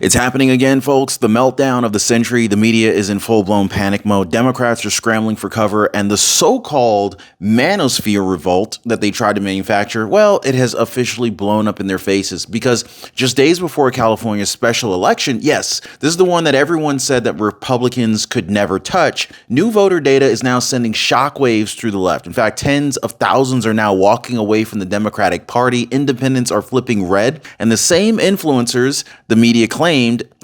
It's happening again, folks. The meltdown of the century. The media is in full-blown panic mode. Democrats are scrambling for cover, and the so-called Manosphere revolt that they tried to manufacture, well, it has officially blown up in their faces because just days before California's special election, yes, this is the one that everyone said that Republicans could never touch, new voter data is now sending shockwaves through the left. In fact, tens of thousands are now walking away from the Democratic Party. Independents are flipping red, and the same influencers the media claimed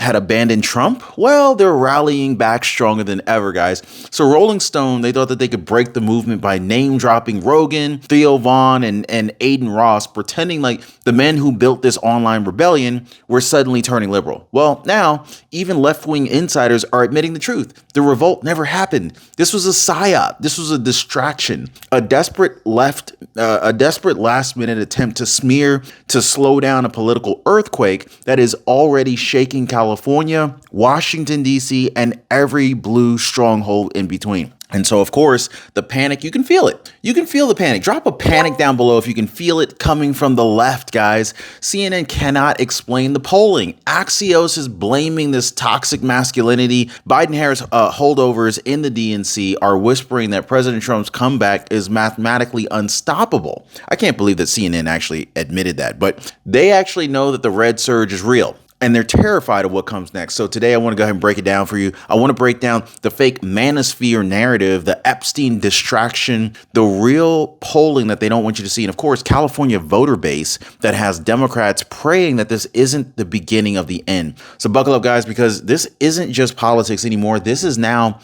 had abandoned Trump, well, they're rallying back stronger than ever, guys. So Rolling Stone, they thought that they could break the movement by name-dropping Rogan, Theo Vaughn, and Aiden Ross, pretending like the men who built this online rebellion were suddenly turning liberal. Well, now, even left-wing insiders are admitting the truth. The revolt never happened. This was a psyop. This was a distraction. A desperate last-minute attempt to smear, to slow down a political earthquake that is already shaking California, Washington, D.C., and every blue stronghold in between. And so, of course, the panic, you can feel it. You can feel the panic. Drop a panic down below if you can feel it coming from the left, guys. CNN cannot explain the polling. Axios is blaming this toxic masculinity. Biden-Harris holdovers in the DNC are whispering that President Trump's comeback is mathematically unstoppable. I can't believe that CNN actually admitted that, but they actually know that the red surge is real. And they're terrified of what comes next. So today I want to go ahead and break it down for you. I want to break down the fake Manosphere narrative, the Epstein distraction, the real polling that they don't want you to see. And of course, California voter base that has Democrats praying that this isn't the beginning of the end. So buckle up, guys, because this isn't just politics anymore. This is now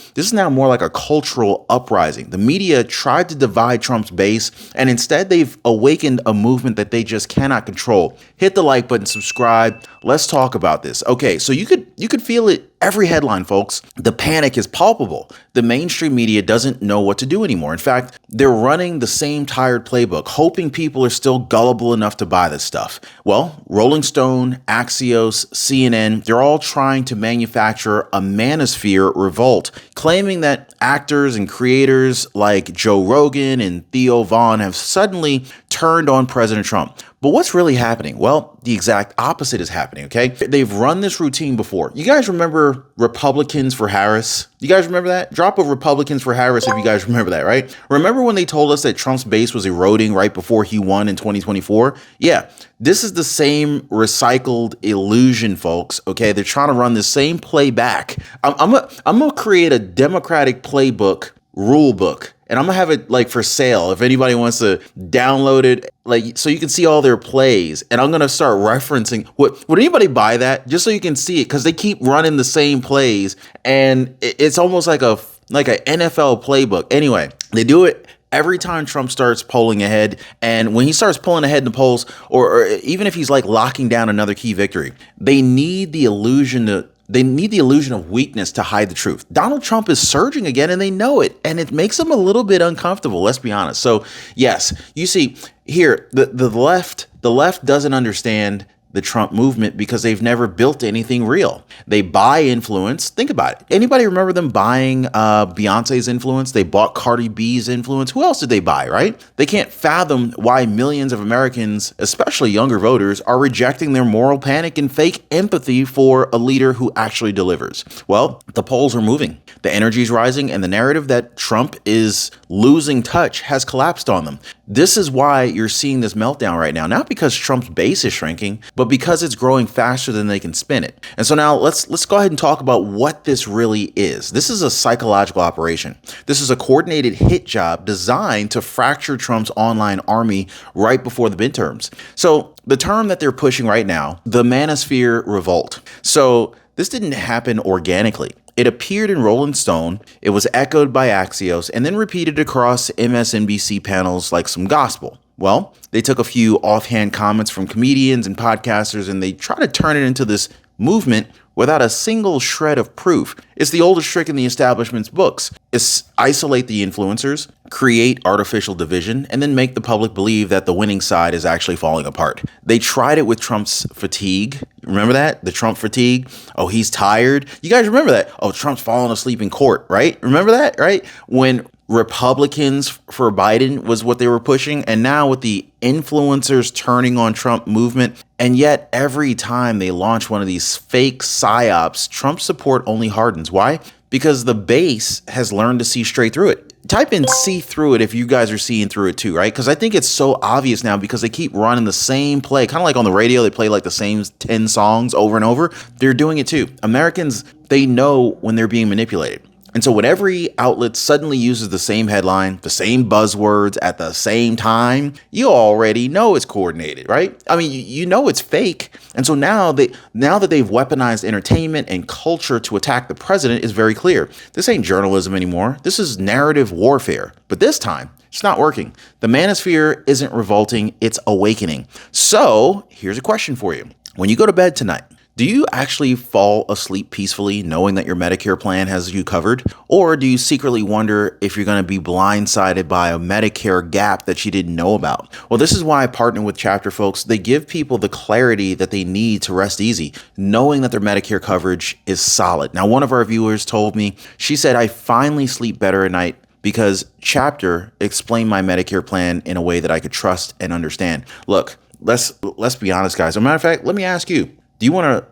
more like a cultural uprising. The media tried to divide Trump's base, and instead they've awakened a movement that they just cannot control. Hit the like button, subscribe. Let's talk about this. Okay, so you could feel it every headline, folks. The panic is palpable. The mainstream media doesn't know what to do anymore. In fact, they're running the same tired playbook, hoping people are still gullible enough to buy this stuff. Well, Rolling Stone, Axios, CNN, they're all trying to manufacture a Manosphere revolt, claiming that actors and creators like Joe Rogan and Theo Vaughn have suddenly turned on President Trump. But what's really happening? Well, the exact opposite is happening, okay? They've run this routine before. You guys remember Republicans for Harris? You guys remember that? Drop of Republicans for Harris if you guys remember that, right? Remember when they told us that Trump's base was eroding right before he won in 2024? Yeah, this is the same recycled illusion, folks, okay? They're trying to run the same play back. I'm gonna create a Democratic playbook, rule book. And I'm gonna have it like for sale if anybody wants to download it, like so you can see all their plays. And I'm gonna start referencing. Would anybody buy that just so you can see it? Because they keep running the same plays, and it's almost like a NFL playbook. Anyway, they do it every time Trump starts polling ahead, and when he starts pulling ahead in the polls, or even if he's like locking down another key victory, they need the illusion of weakness to hide the truth. Donald Trump is surging again, and they know it, and it makes them a little bit uncomfortable. Let's be honest. So yes, you see here, the left doesn't understand the Trump movement because they've never built anything real. They buy influence. Think about it. Anybody remember them buying Beyonce's influence? They bought Cardi B's influence. Who else did they buy, right? They can't fathom why millions of Americans, especially younger voters, are rejecting their moral panic and fake empathy for a leader who actually delivers. Well, the polls are moving. The energy is rising, and the narrative that Trump is losing touch has collapsed on them. This is why you're seeing this meltdown right now, not because Trump's base is shrinking, but because it's growing faster than they can spin it. And so now let's go ahead and talk about what this really is. This is a psychological operation. This is a coordinated hit job designed to fracture Trump's online army right before the midterms. So the term that they're pushing right now, the Manosphere revolt. So this didn't happen organically. It appeared in Rolling Stone, it was echoed by Axios, and then repeated across MSNBC panels like some gospel. Well, they took a few offhand comments from comedians and podcasters, and they try to turn it into this movement without a single shred of proof. It's the oldest trick in the establishment's books. It's isolate the influencers, create artificial division, and then make the public believe that the winning side is actually falling apart. They tried it with Trump's fatigue. Remember that? The Trump fatigue? Oh, he's tired. You guys remember that? Oh, Trump's falling asleep in court, right? Remember that, right? When Republicans for Biden was what they were pushing. And now with the influencers turning on Trump movement, And yet, every time they launch one of these fake psyops, Trump's support only hardens. Why? Because the base has learned to see straight through it. Type in see through it if you guys are seeing through it too, right? Because I think it's so obvious now because they keep running the same play. Kind of like on the radio, they play like the same 10 songs over and over. They're doing it too. Americans, they know when they're being manipulated. And so when every outlet suddenly uses the same headline, the same buzzwords at the same time, you already know it's coordinated, right? I mean, you know it's fake. And so now that they've weaponized entertainment and culture to attack the president is very clear. This ain't journalism anymore. This is narrative warfare. But this time, it's not working. The Manosphere isn't revolting, it's awakening. So here's a question for you. When you go to bed tonight, do you actually fall asleep peacefully knowing that your Medicare plan has you covered? Or do you secretly wonder if you're going to be blindsided by a Medicare gap that you didn't know about? Well, this is why I partner with Chapter, folks. They give people the clarity that they need to rest easy, knowing that their Medicare coverage is solid. Now, one of our viewers told me, she said, I finally sleep better at night because Chapter explained my Medicare plan in a way that I could trust and understand. Look, let's be honest, guys. As a matter of fact, let me ask you, do you want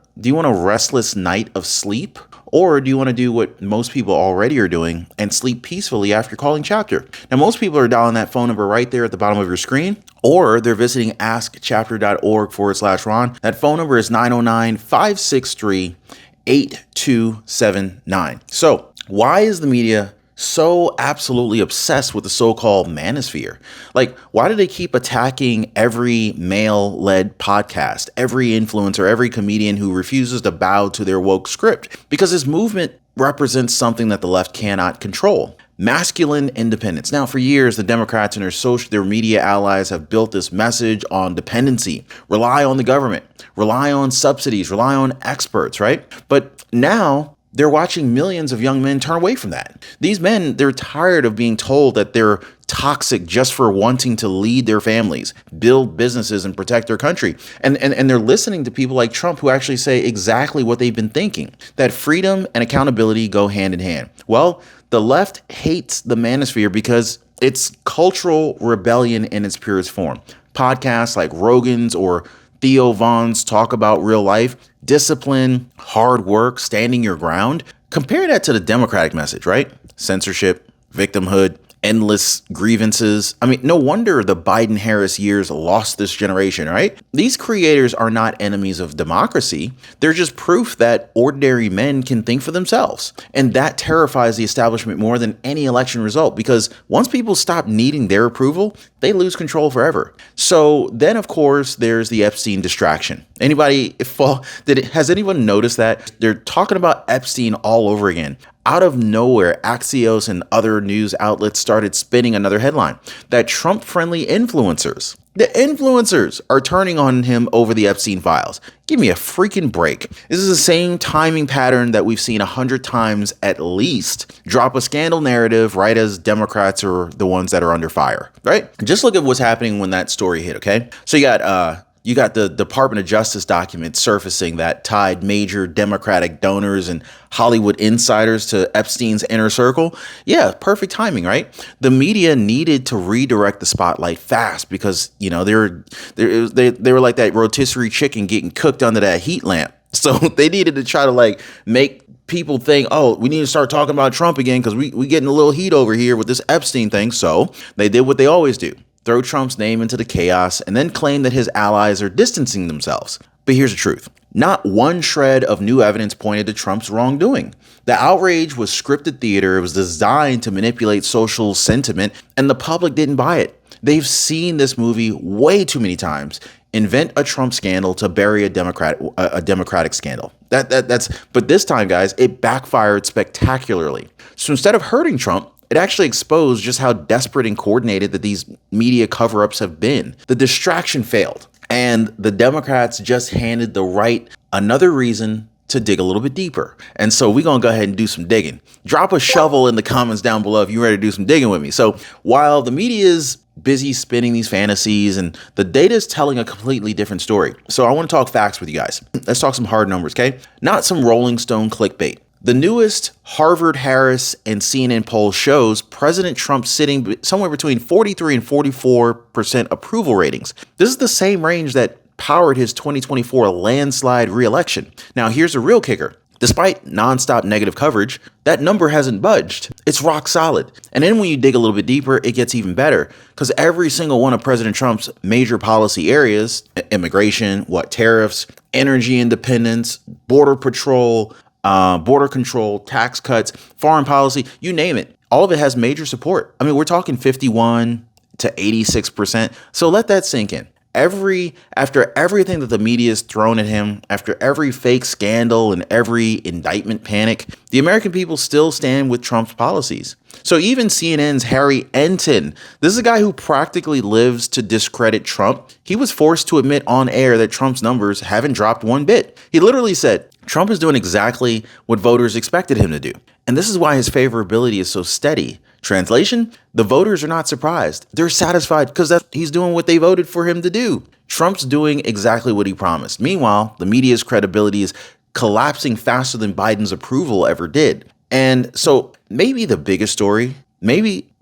a restless night of sleep? Or do you want to do what most people already are doing and sleep peacefully after calling Chapter? Now, most people are dialing that phone number right there at the bottom of your screen, or they're visiting askchapter.org/Ron. That phone number is 909-563-8279. So why is the media so absolutely obsessed with the so-called Manosphere? Like, why do they keep attacking every male-led podcast, every influencer, every comedian who refuses to bow to their woke script? Because this movement represents something that the left cannot control. Masculine independence. Now, for years, the Democrats and their media allies have built this message on dependency. Rely on the government, rely on subsidies, rely on experts, right? But now they're watching millions of young men turn away from that. These men, they're tired of being told that they're toxic just for wanting to lead their families, build businesses, and protect their country. And they're listening to people like Trump who actually say exactly what they've been thinking, that freedom and accountability go hand in hand. Well, the left hates the Manosphere because it's cultural rebellion in its purest form. Podcasts like Rogan's or Theo Vaughn's talk about real life, discipline, hard work, standing your ground. Compare that to the Democratic message, right? Censorship, victimhood, endless grievances. I mean, no wonder the Biden-Harris years lost this generation, right? These creators are not enemies of democracy. They're just proof that ordinary men can think for themselves. And that terrifies the establishment more than any election result, because once people stop needing their approval, they lose control forever. So then, of course, there's the Epstein distraction. Has anyone noticed that? They're talking about Epstein all over again. Out of nowhere, Axios and other news outlets started spinning another headline that Trump-friendly influencers, the influencers, are turning on him over the Epstein files. Give me a freaking break. This is the same timing pattern that we've seen 100 times at least. Drop a scandal narrative right as Democrats are the ones that are under fire, right? Just look at what's happening when that story hit, okay? So you got the Department of Justice document surfacing that tied major Democratic donors and Hollywood insiders to Epstein's inner circle. Yeah, perfect timing, right? The media needed to redirect the spotlight fast because, you know, they were like that rotisserie chicken getting cooked under that heat lamp. So they needed to try to like make people think, oh, we need to start talking about Trump again because we getting a little heat over here with this Epstein thing. So they did what they always do. Throw Trump's name into the chaos, and then claim that his allies are distancing themselves. But here's the truth. Not one shred of new evidence pointed to Trump's wrongdoing. The outrage was scripted theater. It was designed to manipulate social sentiment, and the public didn't buy it. They've seen this movie way too many times. Invent a Trump scandal to bury a Democratic scandal. But this time, guys, it backfired spectacularly. So instead of hurting Trump, it actually exposed just how desperate and coordinated that these media cover-ups have been. The distraction failed, and the Democrats just handed the right another reason to dig a little bit deeper. And so we're going to go ahead and do some digging. Drop a shovel in the comments down below if you're ready to do some digging with me. So while the media is busy spinning these fantasies, and the data is telling a completely different story. So I want to talk facts with you guys. Let's talk some hard numbers, okay? Not some Rolling Stone clickbait. The newest Harvard, Harris, and CNN poll shows President Trump sitting somewhere between 43 and 44% approval ratings. This is the same range that powered his 2024 landslide re-election. Now, here's a real kicker. Despite nonstop negative coverage, that number hasn't budged. It's rock solid. And then when you dig a little bit deeper, it gets even better because every single one of President Trump's major policy areas, immigration, tariffs, energy independence, border patrol, border control, tax cuts, foreign policy, you name it. All of it has major support. I mean, we're talking 51 to 86%. So let that sink in. After everything that the media has thrown at him, after every fake scandal and every indictment panic, the American people still stand with Trump's policies. So even CNN's Harry Enton, this is a guy who practically lives to discredit Trump. He was forced to admit on air that Trump's numbers haven't dropped one bit. He literally said, Trump is doing exactly what voters expected him to do. And this is why his favorability is so steady. Translation, the voters are not surprised. They're satisfied because he's doing what they voted for him to do. Trump's doing exactly what he promised. Meanwhile, the media's credibility is collapsing faster than Biden's approval ever did. And so maybe the biggest story,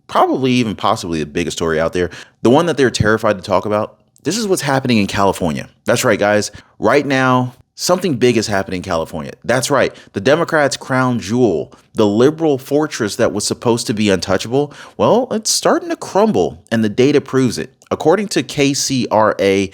probably even possibly the biggest story out there, the one that they're terrified to talk about, this is what's happening in California. That's right, guys. Right now, something big is happening in California. That's right. The Democrats' crown jewel, the liberal fortress that was supposed to be untouchable, well, it's starting to crumble, and the data proves it. According to KCRA,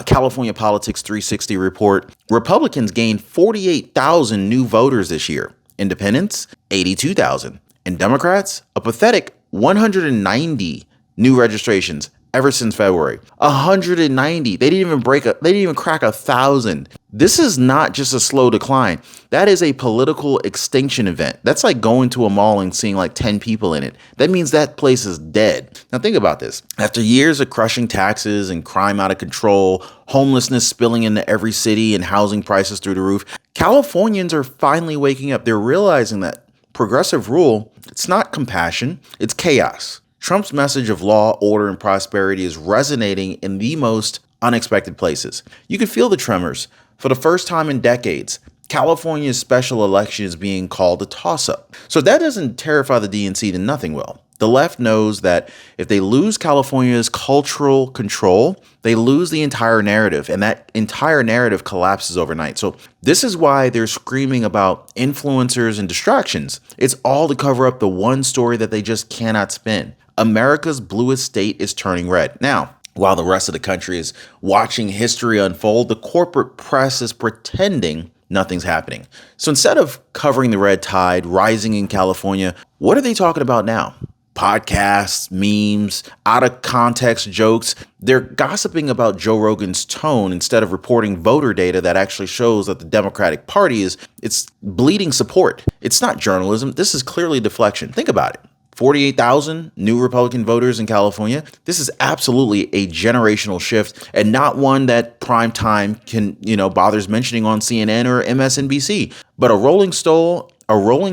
California Politics 360 report, Republicans gained 48,000 new voters this year. Independents, 82,000. And Democrats, a pathetic 190 new registrations ever since February. 190. They didn't even crack 1,000. This is not just a slow decline. That is a political extinction event. That's like going to a mall and seeing like 10 people in it. That means that place is dead. Now think about this. After years of crushing taxes and crime out of control, homelessness spilling into every city and housing prices through the roof, Californians are finally waking up. They're realizing that progressive rule, it's not compassion, it's chaos. Trump's message of law, order, and prosperity is resonating in the most unexpected places. You can feel the tremors. For the first time in decades, California's special election is being called a toss-up. So if that doesn't terrify the DNC, then nothing will. The left knows that if they lose California's cultural control, they lose the entire narrative, and that entire narrative collapses overnight. So this is why they're screaming about influencers and distractions. It's all to cover up the one story that they just cannot spin. America's bluest state is turning red. Now, while the rest of the country is watching history unfold, the corporate press is pretending nothing's happening. So instead of covering the red tide rising in California, what are they talking about now? Podcasts, memes, out of context jokes. They're gossiping about Joe Rogan's tone instead of reporting voter data that actually shows that the Democratic Party it's bleeding support. It's not journalism. This is clearly deflection. Think about it. 48,000 new Republican voters in California. This is absolutely a generational shift, and not one that prime time bothers mentioning on CNN or MSNBC. But a Rolling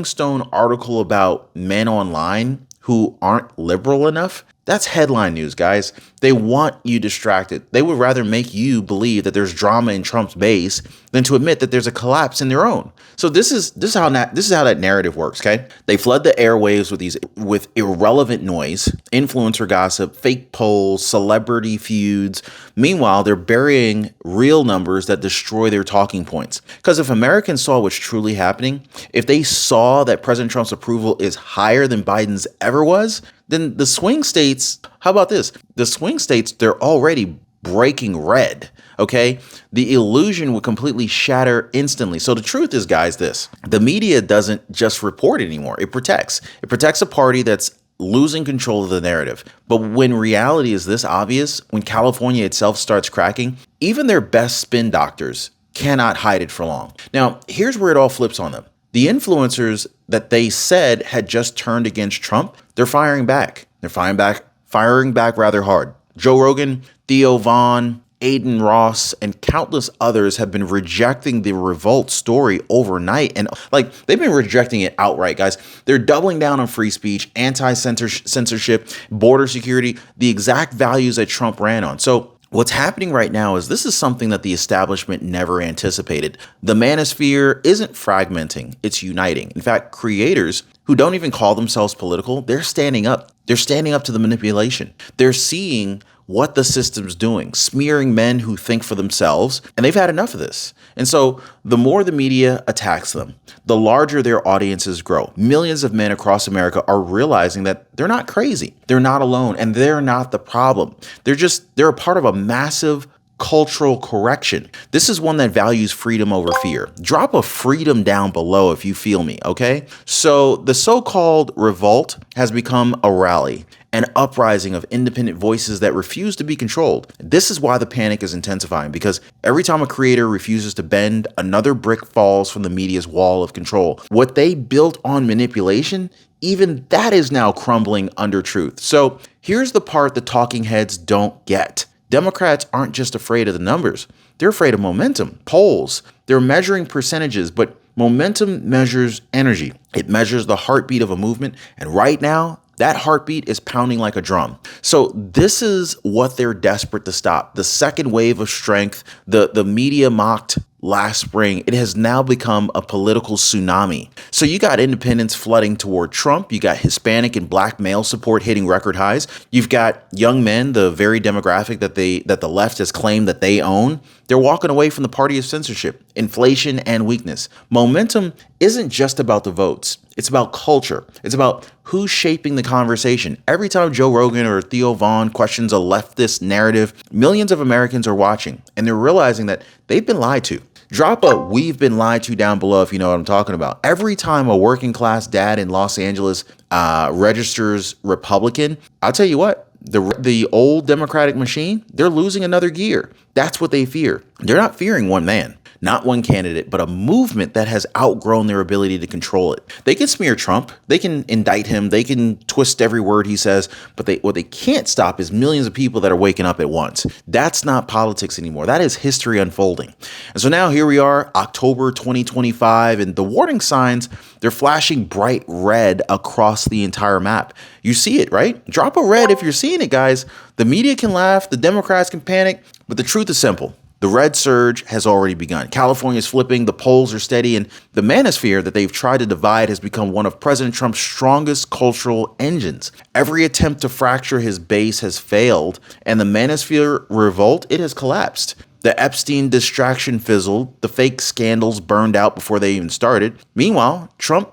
Stone article about men online who aren't liberal enough, that's headline news, guys. They want you distracted. They would rather make you believe that there's drama in Trump's base than to admit that there's a collapse in their own. So this is how that narrative works, okay? They flood the airwaves with irrelevant noise, influencer gossip, fake polls, celebrity feuds. Meanwhile, they're burying real numbers that destroy their talking points. Because if Americans saw what's truly happening, if they saw that President Trump's approval is higher than Biden's ever was, then the swing states, how about this? The swing states, they're already breaking red, okay? The illusion would completely shatter instantly. So the truth is, guys, the media doesn't just report anymore. It protects. It protects a party that's losing control of the narrative. But when reality is this obvious, when California itself starts cracking, even their best spin doctors cannot hide it for long. Now, here's where it all flips on them. The influencers that they said had just turned against Trump, they're firing back. They're firing back rather hard. Joe Rogan, Theo Vaughn, Aiden Ross, and countless others have been rejecting the Revolt story overnight. And they've been rejecting it outright, guys. They're doubling down on free speech, anti-censorship, border security, the exact values that Trump ran on. So what's happening right now is this is something that the establishment never anticipated. The Manosphere isn't fragmenting, it's uniting. In fact, creators who don't even call themselves political, they're standing up. They're standing up to the manipulation. They're seeing what the system's doing, smearing men who think for themselves, and they've had enough of this. And so the more the media attacks them, the larger their audiences grow. Millions of men across America are realizing that they're not crazy, they're not alone, and they're not the problem. They're a part of a massive cultural correction. This is one that values freedom over fear. Drop a freedom down below if you feel me, okay? So the so-called revolt has become a rally, an uprising of independent voices that refuse to be controlled. This is why the panic is intensifying, because every time a creator refuses to bend, another brick falls from the media's wall of control. What they built on manipulation, even that is now crumbling under truth. So here's the part the talking heads don't get. Democrats aren't just afraid of the numbers. They're afraid of momentum. Polls, they're measuring percentages, but momentum measures energy. It measures the heartbeat of a movement. And right now, that heartbeat is pounding like a drum. So this is what they're desperate to stop. The second wave of strength, the media mocked last spring, it has now become a political tsunami. So you got independents flooding toward Trump. You got Hispanic and black male support hitting record highs. You've got young men, the very demographic that the left has claimed that they own. They're walking away from the party of censorship, inflation, and weakness. Momentum isn't just about the votes. It's about culture. It's about who's shaping the conversation. Every time Joe Rogan or Theo Vaughn questions a leftist narrative, millions of Americans are watching, and they're realizing that they've been lied to. Drop a "we've been lied to" down below if you know what I'm talking about. Every time a working class dad in Los Angeles registers Republican, I'll tell you what, the old Democratic machine, they're losing another gear. That's what they fear. They're not fearing one man, not one candidate, but a movement that has outgrown their ability to control it. They can smear Trump, they can indict him, they can twist every word he says, but what they can't stop is millions of people that are waking up at once. That's not politics anymore. That is history unfolding. And so now here we are, October 2025, and the warning signs, they're flashing bright red across the entire map. You see it, right? Drop a red if you're seeing it, guys. The media can laugh, the Democrats can panic, but the truth is simple. The red surge has already begun. California's flipping, the polls are steady, and the Manosphere that they've tried to divide has become one of President Trump's strongest cultural engines. Every attempt to fracture his base has failed, and the Manosphere revolt, it has collapsed. The Epstein distraction fizzled, the fake scandals burned out before they even started. Meanwhile, Trump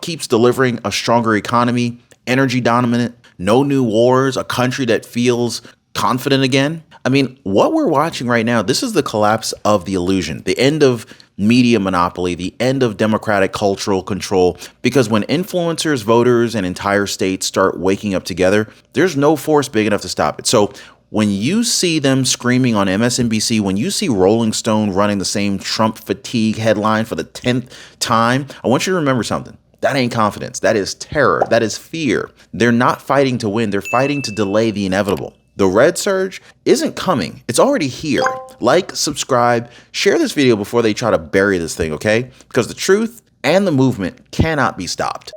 keeps delivering a stronger economy, energy dominant, no new wars, a country that feels confident again. I mean, what we're watching right now, this is the collapse of the illusion, the end of media monopoly, the end of democratic cultural control, because when influencers, voters, and entire states start waking up together, there's no force big enough to stop it. So when you see them screaming on MSNBC, when you see Rolling Stone running the same Trump fatigue headline for the 10th time, I want you to remember something. That ain't confidence. That is terror. That is fear. They're not fighting to win. They're fighting to delay the inevitable. The red surge isn't coming. It's already here. Like, subscribe, share this video before they try to bury this thing, okay? Because the truth and the movement cannot be stopped.